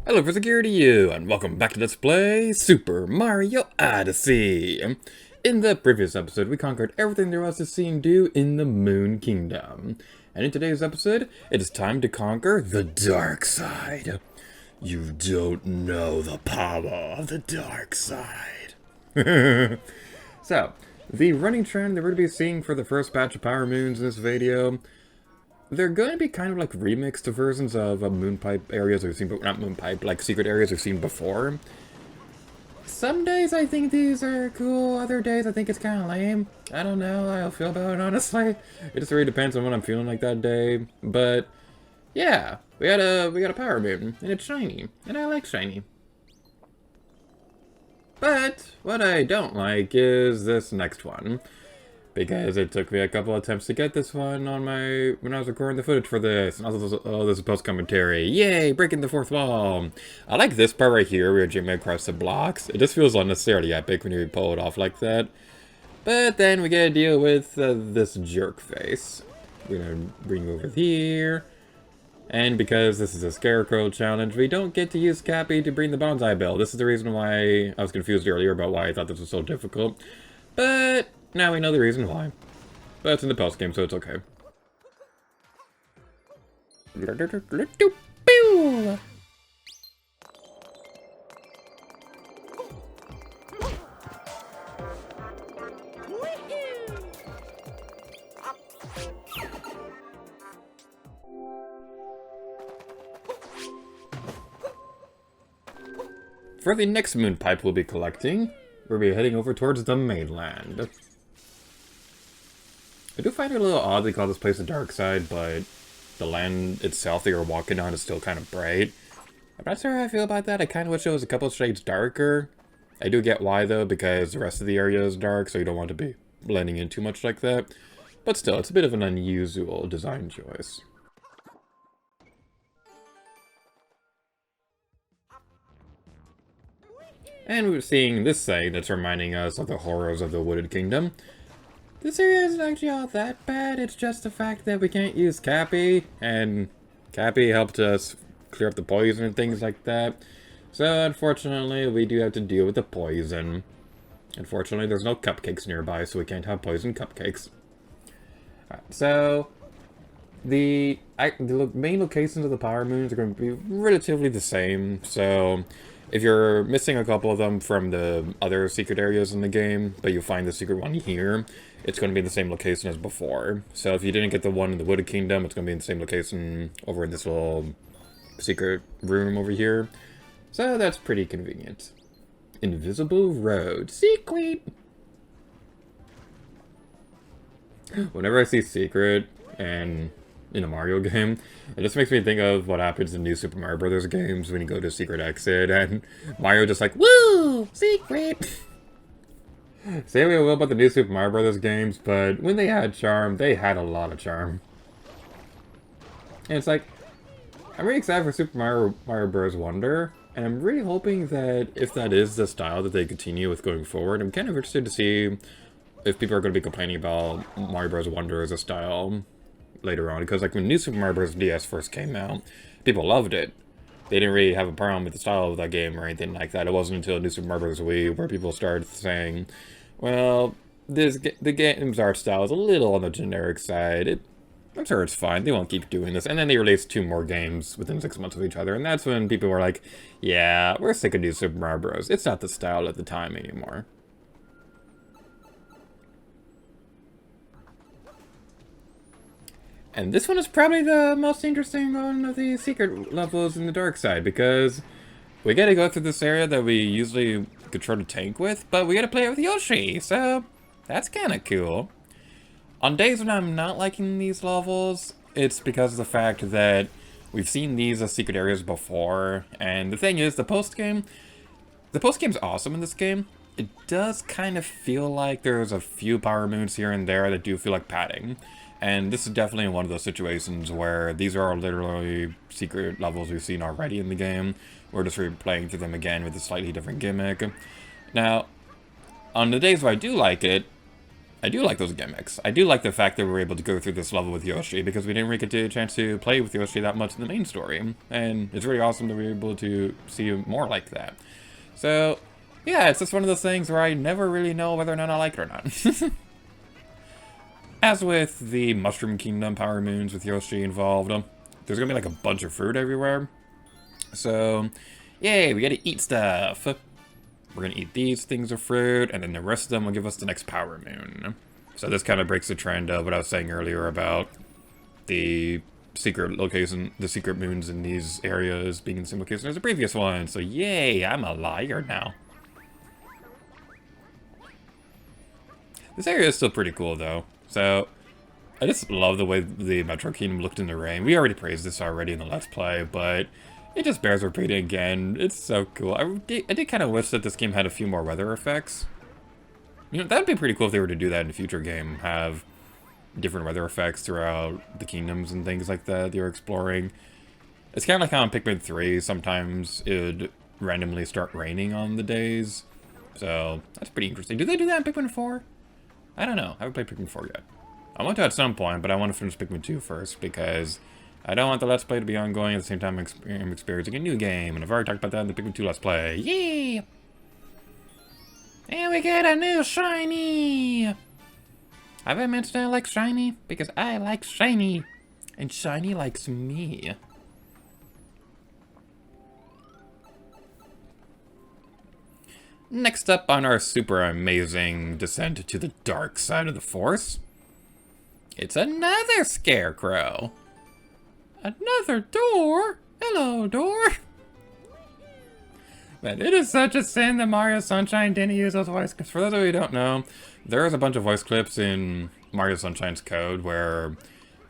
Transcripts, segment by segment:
Hello for security you, and welcome back to Let's Play Super Mario Odyssey. In the previous episode, we conquered everything there was to see and do in the Moon Kingdom. And in today's episode, it is time to conquer the dark side. You don't know the power of the dark side. So, the running trend that we're going to be seeing for the first batch of Power Moons in this video, they're going to be kind of like remixed versions of moon pipe areas we've seen, but not moon pipe, like secret areas we've seen before. Some days I think these are cool, other days I think it's kind of lame. I don't know how I feel about it, honestly. It just really depends on what I'm feeling like that day. But yeah, we got a power moon, and it's shiny, and I like shiny. But what I don't like is this next one, because it took me a couple attempts to get this one on when I was recording the footage for this. And also, oh, this is post-commentary. Yay, breaking the fourth wall. I like this part right here where you're jumping across the blocks. It just feels unnecessarily epic when you pull it off like that. But then we gotta deal with this jerk face. We're gonna bring you over here. And because this is a Scarecrow challenge, we don't get to use Cappy to bring the Bonsai Bill. This is the reason why I was confused earlier about why I thought this was so difficult. But now we know the reason why. But it's in the post game, so it's okay. For the next moon pipe we'll be collecting, we'll be heading over towards the mainland. I do find it a little odd they call this place the dark side, but the land itself that you're walking on is still kind of bright. I'm not sure how I feel about that. I kind of wish it was a couple shades darker. I do get why though, because the rest of the area is dark, so you don't want to be blending in too much like that. But still, it's a bit of an unusual design choice. And we're seeing this thing that's reminding us of the horrors of the Wooded Kingdom. This area isn't actually all that bad, it's just the fact that we can't use Cappy, and Cappy helped us clear up the poison and things like that. So unfortunately, we do have to deal with the poison. Unfortunately, there's no cupcakes nearby, so we can't have poison cupcakes. Alright, so the main locations of the Power Moons are going to be relatively the same, so if you're missing a couple of them from the other secret areas in the game, but you find the secret one here, it's going to be in the same location as before. So if you didn't get the one in the Wooded Kingdom, it's going to be in the same location over in this little secret room over here. So that's pretty convenient. Invisible Road. Secret! Whenever I see secret and in a Mario game, it just makes me think of what happens in new Super Mario Brothers games when you go to a secret exit and Mario just like, woo! Secret! Say what we will about the new Super Mario Brothers games, but when they had charm, they had a lot of charm. And it's like, I'm really excited for Super Mario Bros. Wonder, and I'm really hoping that if that is the style that they continue with going forward, I'm kind of interested to see if people are going to be complaining about Mario Bros. Wonder as a style later on, because like when New Super Mario Bros. DS first came out, people loved it. They didn't really have a problem with the style of that game or anything like that. It wasn't until New Super Mario Bros. Wii where people started saying, well, the game's art style is a little on the generic side. I'm sure it's fine. They won't keep doing this. And then they released 2 more games within 6 months of each other, and that's when people were like, yeah, we're sick of New Super Mario Bros. It's not the style at the time anymore. And this one is probably the most interesting one of the secret levels in the dark side, because we gotta go through this area that we usually control the tank with, but we gotta play it with Yoshi, so that's kinda cool. On days when I'm not liking these levels, it's because of the fact that we've seen these as secret areas before, and the thing is, the post-game's awesome in this game. It does kind of feel like there's a few Power Moons here and there that do feel like padding. And this is definitely one of those situations where these are literally secret levels we've seen already in the game. We're just replaying through them again with a slightly different gimmick. Now, on the days where I do like it, I do like those gimmicks. I do like the fact that we were able to go through this level with Yoshi, because we didn't really get a chance to play with Yoshi that much in the main story. And it's really awesome that we were able to see more like that. So, yeah, it's just one of those things where I never really know whether or not I like it or not. As with the Mushroom Kingdom Power Moons with Yoshi involved, there's gonna be like a bunch of fruit everywhere. So, yay, we gotta eat stuff. We're gonna eat these things of fruit, and then the rest of them will give us the next Power Moon. So this kind of breaks the trend of what I was saying earlier about the secret location, the secret moons in these areas being in the same location as the previous one. So yay, I'm a liar now. This area is still pretty cool though. So I just love the way the Metro Kingdom looked in the rain. We already praised this already in the Let's Play, but it just bears repeating again. It's so cool. I did kind of wish that this game had a few more weather effects. You know, that'd be pretty cool if they were to do that in a future game. Have different weather effects throughout the kingdoms and things like that you're exploring. It's kind of like how in Pikmin 3, sometimes it would randomly start raining on the days. So, that's pretty interesting. Do they do that in Pikmin 4? I don't know. I haven't played Pikmin 4 yet. I want to at some point, but I want to finish Pikmin 2 first, because I don't want the Let's Play to be ongoing at the same time I'm experiencing a new game, and I've already talked about that in the Pikmin 2 Let's Play. Yay! And we get a new shiny! Have I mentioned I like shiny? Because I like shiny! And shiny likes me. Next up on our super amazing descent to the dark side of the Force, it's another scarecrow. Another door? Hello, door. Man, it is such a sin that Mario Sunshine didn't use those voice clips. For those of you who don't know, there is a bunch of voice clips in Mario Sunshine's code where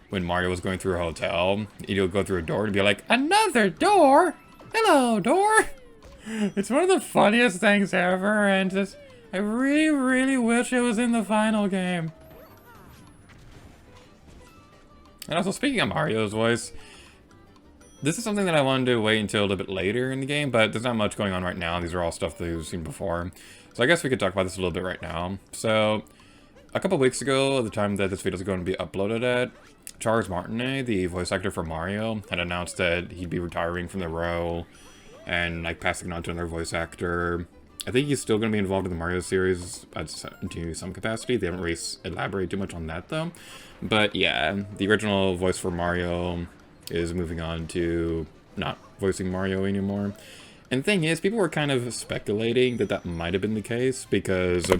when Mario was going through a hotel, he'd go through a door and be like, another door? Hello, door. It's one of the funniest things ever, and just, I really, really wish it was in the final game. And also, speaking of Mario's voice, this is something that I wanted to wait until a little bit later in the game, but there's not much going on right now. These are all stuff that we've seen before. So I guess we could talk about this a little bit right now. So, a couple weeks ago, at the time that this video is going to be uploaded at, Charles Martinet, the voice actor for Mario, had announced that he'd be retiring from the role and like passing on to another voice actor. I think he's still going to be involved in the Mario series to some capacity. They haven't really elaborated too much on that though. But yeah, the original voice for Mario is moving on to not voicing Mario anymore. And the thing is, people were kind of speculating that that might have been the case because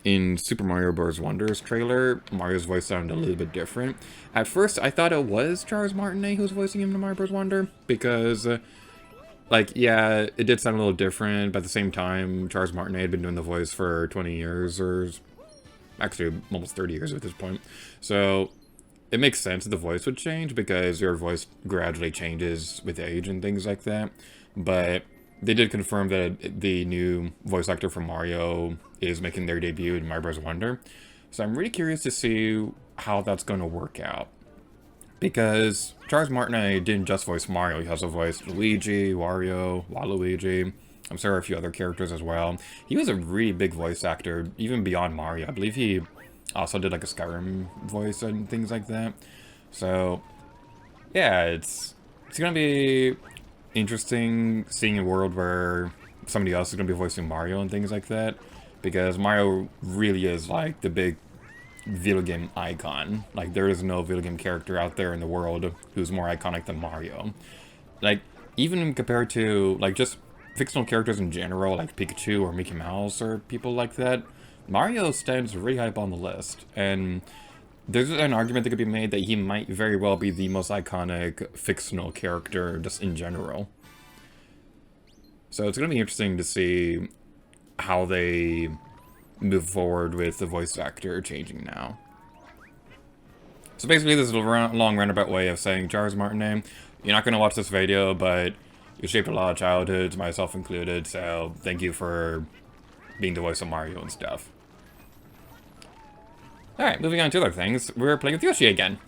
in Super Mario Bros. Wonder's trailer, Mario's voice sounded a little bit different. At first, I thought it was Charles Martinet who was voicing him in Mario Bros. Wonder because like, yeah, it did sound a little different, but at the same time, Charles Martinet had been doing the voice for 20 years, or actually almost 30 years at this point. So it makes sense that the voice would change, because your voice gradually changes with age and things like that. But they did confirm that the new voice actor for Mario is making their debut in Mario Bros. Wonder. So I'm really curious to see how that's going to work out. Because Charles Martinet didn't just voice Mario, he also voiced Luigi, Wario, Waluigi. I'm sure a few other characters as well. He was a really big voice actor, even beyond Mario. I believe he also did like a Skyrim voice and things like that. So, yeah, it's gonna be interesting seeing a world where somebody else is gonna be voicing Mario and things like that. Because Mario really is like the big video game icon. Like, there is no video game character out there in the world who's more iconic than Mario. Like, even compared to, like, just fictional characters in general, like Pikachu or Mickey Mouse or people like that, Mario stands really high up on the list. And there's an argument that could be made that he might very well be the most iconic fictional character just in general. So it's going to be interesting to see how they move forward with the voice actor changing now. So basically, this is a long roundabout way of saying, Charles Martinet, you're not going to watch this video, but you shaped a lot of childhoods, myself included, so thank you for being the voice of Mario and stuff. Alright, moving on to other things. We're playing with Yoshi again.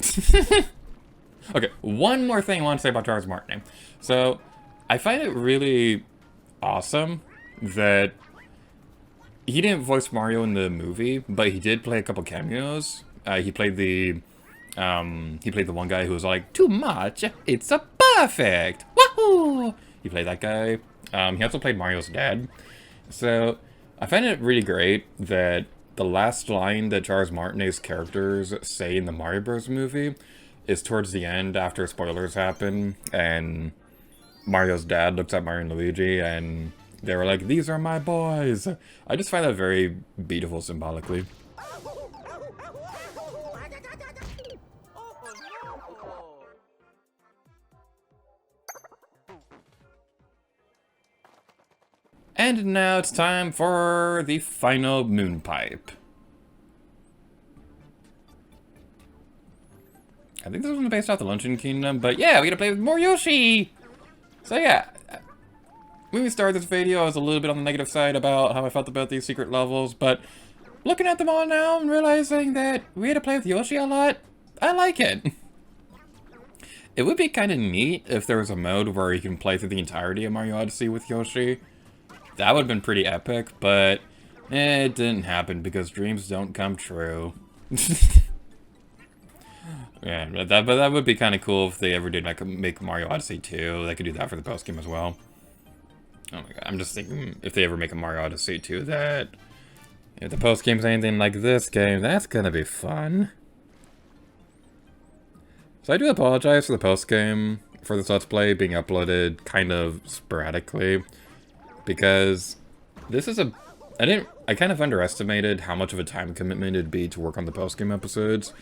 Okay, one more thing I want to say about Charles Martinet. So, I find it really awesome that he didn't voice Mario in the movie, but he did play a couple cameos. He played the one guy who was like, too much, it's a perfect, woohoo! He played that guy. He also played Mario's dad. So, I find it really great that the last line that Charles Martinet's characters say in the Mario Bros. Movie is towards the end after spoilers happen, and Mario's dad looks at Mario and Luigi, and they were like, these are my boys! I just find that very beautiful symbolically. And now it's time for the final moon pipe. I think this one's based off the Luncheon Kingdom, but yeah, we gotta play with more Yoshi! So yeah, when we started this video, I was a little bit on the negative side about how I felt about these secret levels, but looking at them all now and realizing that we had to play with Yoshi a lot, I like it. It would be kind of neat if there was a mode where you can play through the entirety of Mario Odyssey with Yoshi. That would have been pretty epic, but it didn't happen because dreams don't come true. Yeah, but that would be kind of cool if they ever did make Mario Odyssey 2. They could do that for the post game as well. Oh my god, I'm just thinking if they ever make a Mario Odyssey 2 that if the post game's anything like this game, that's gonna be fun. So I do apologize for the post game for this Let's Play being uploaded kind of sporadically. Because this is I kind of underestimated how much of a time commitment it'd be to work on the post-game episodes.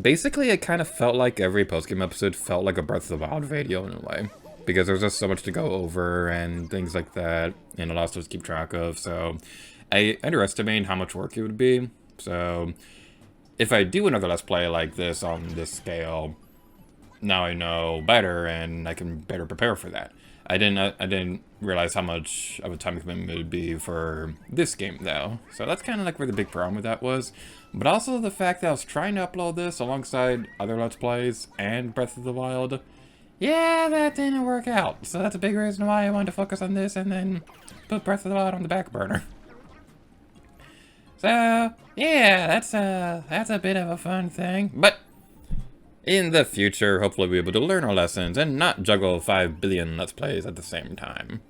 Basically, it kind of felt like every post-game episode felt like a Breath of the Wild video in a way. Because there's just so much to go over and things like that, and a lot of stuff to keep track of, so I underestimated how much work it would be. So, if I do another Let's Play like this on this scale, now I know better and I can better prepare for that. I didn't realize how much of a time commitment it would be for this game, though. So that's kind of like where the big problem with that was. But also the fact that I was trying to upload this alongside other Let's Plays and Breath of the Wild. Yeah, that didn't work out. So that's a big reason why I wanted to focus on this and then put Breath of the Wild on the back burner. So, yeah, that's a bit of a fun thing. But in the future, hopefully we'll be able to learn our lessons and not juggle 5 billion Let's Plays at the same time.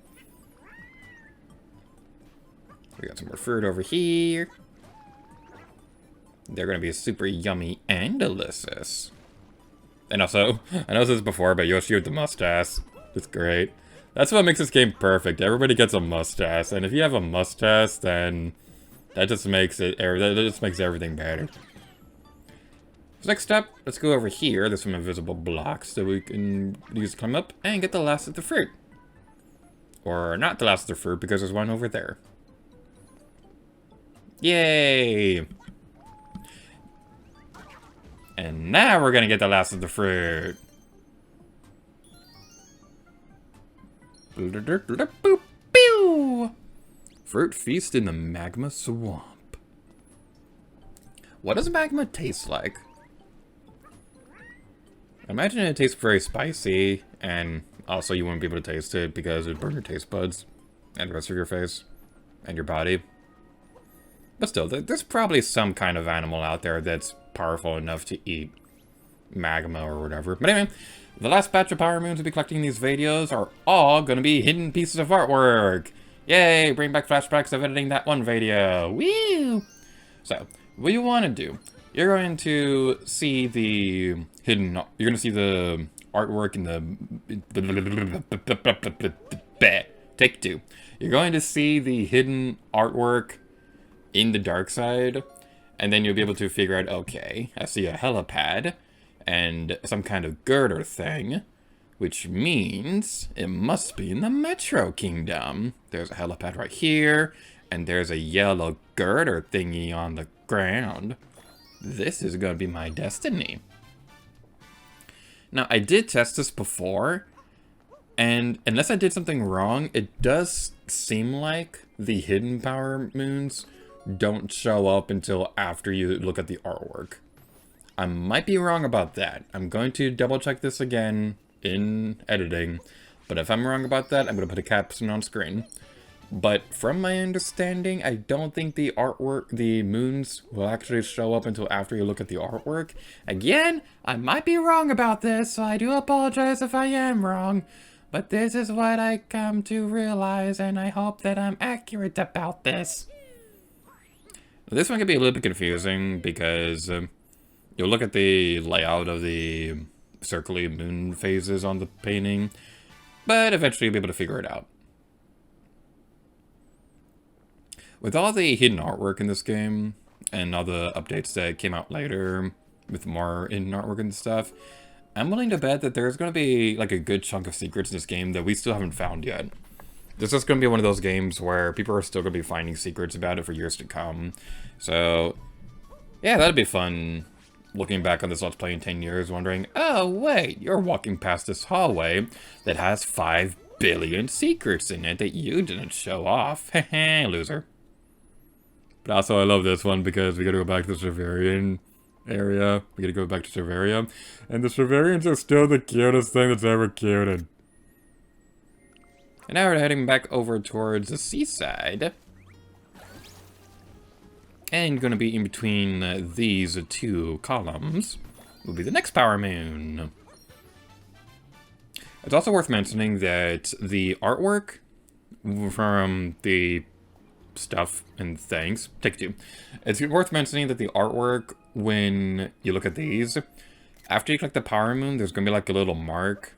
We got some more fruit over here. They're gonna be super yummy and delicious. And also, I know this before, but Yoshi with the mustache. It's great. That's what makes this game perfect. Everybody gets a mustache, and if you have a mustache, then that just makes everything better. So next up, let's go over here. There's some invisible blocks that we can use to climb up and get the last of the fruit. Or not the last of the fruit, because there's one over there. Yay! And now we're gonna get the last of the fruit. Fruit feast in the Magma Swamp. What does magma taste like? I imagine it tastes very spicy, and also you wouldn't be able to taste it because it would burn your taste buds and the rest of your face and your body. But still, there's probably some kind of animal out there that's powerful enough to eat magma or whatever. But anyway, the last batch of Power Moons we'll be collecting in these videos are all going to be hidden pieces of artwork. Yay, bring back flashbacks of editing that one video. Woo! So, what you want to do, you're going to see the artwork in the... Take two. You're going to see the hidden artwork in the dark side, and then you'll be able to figure out, okay, I see a helipad and some kind of girder thing, which means it must be in the Metro Kingdom. There's a helipad right here, and there's a yellow girder thingy on the ground. This is going to be my destiny. Now, I did test this before, and unless I did something wrong, it does seem like the hidden Power Moons don't show up until after you look at the artwork. I might be wrong about that. I'm going to double check this again in editing, but if I'm wrong about that, I'm going to put a caption on screen. But from my understanding, I don't think the artwork, the moons, will actually show up until after you look at the artwork. Again, I might be wrong about this, so I do apologize if I am wrong. But this is what I come to realize, and I hope that I'm accurate about this. This one can be a little bit confusing because you'll look at the layout of the circly moon phases on the painting, but eventually you'll be able to figure it out. With all the hidden artwork in this game, and all the updates that came out later with more hidden artwork and stuff, I'm willing to bet that there's going to be like a good chunk of secrets in this game that we still haven't found yet. This is going to be one of those games where people are still going to be finding secrets about it for years to come. So, yeah, that'd be fun. Looking back on this Let's Play in 10 years, wondering, oh wait, you're walking past this hallway that has 5 billion secrets in it that you didn't show off. Heh, loser. But also, I love this one because we gotta go back to the Serverian area. We gotta go back to Serveria. And the Serverians are still the cutest thing that's ever cuted. And now we're heading back over towards the seaside. And gonna be in between these two columns will be the next power moon. It's also worth mentioning that the artwork from the stuff and things, take two. It's worth mentioning that the artwork, when you look at these, after you click the power moon, there's gonna be like a little mark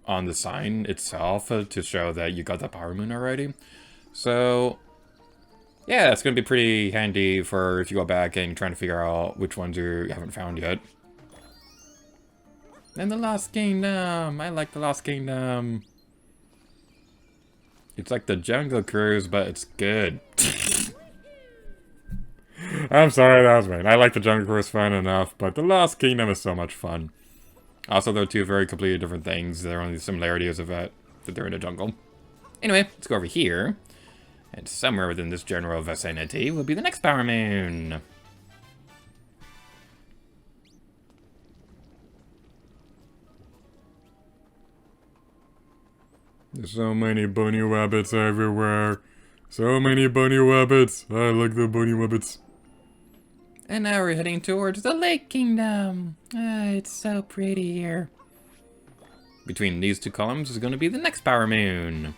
on the sign itself to show that you got the power moon already. So, yeah, it's gonna be pretty handy for if you go back and trying to figure out which ones you haven't found yet. And the Lost Kingdom! I like the Lost Kingdom! It's like the Jungle Cruise, but it's good. I'm sorry, that was mean. I like the Jungle Cruise fun enough, but the Lost Kingdom is so much fun. Also, they're two very completely different things. Their only similarity is that they're in a jungle. Anyway, let's go over here. And somewhere within this general vicinity will be the next power moon. There's so many bunny rabbits everywhere. So many bunny rabbits. I like the bunny rabbits. And now we're heading towards the Lake Kingdom. Ah, it's so pretty here. Between these two columns is going to be the next power moon.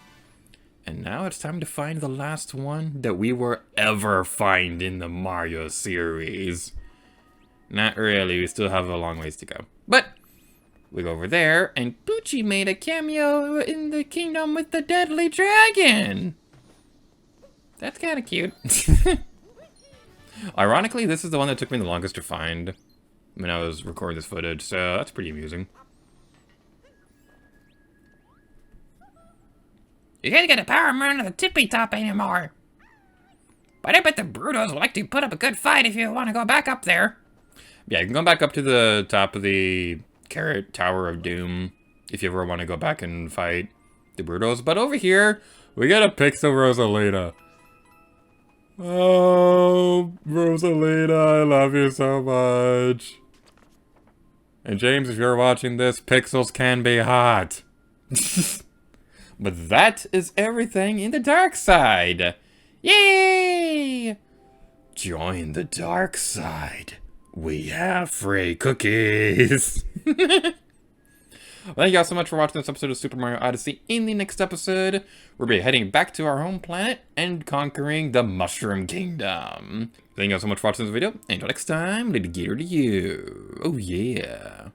And now it's time to find the last one that we will ever find in the Mario series. Not really, we still have a long ways to go. But we go over there, and Poochie made a cameo in the kingdom with the deadly dragon. That's kind of cute. Ironically, this is the one that took me the longest to find when I was recording this footage, so that's pretty amusing. You can't get a power moon to the tippy top anymore. But I bet the Brutos will like to put up a good fight if you want to go back up there. Yeah, you can go back up to the top of the Carrot Tower of Doom if you ever want to go back and fight the Brutos. But over here, we got a Pixel Rosalita. Oh, Rosalita, I love you so much. And James, if you're watching this, pixels can be hot. But that is everything in the dark side. Yay! Join the dark side. We have free cookies. Well, thank you all so much for watching this episode of Super Mario Odyssey. In the next episode, we'll be heading back to our home planet and conquering the Mushroom Kingdom. Thank you all so much for watching this video. Until next time, Lady Gator to you. Oh yeah.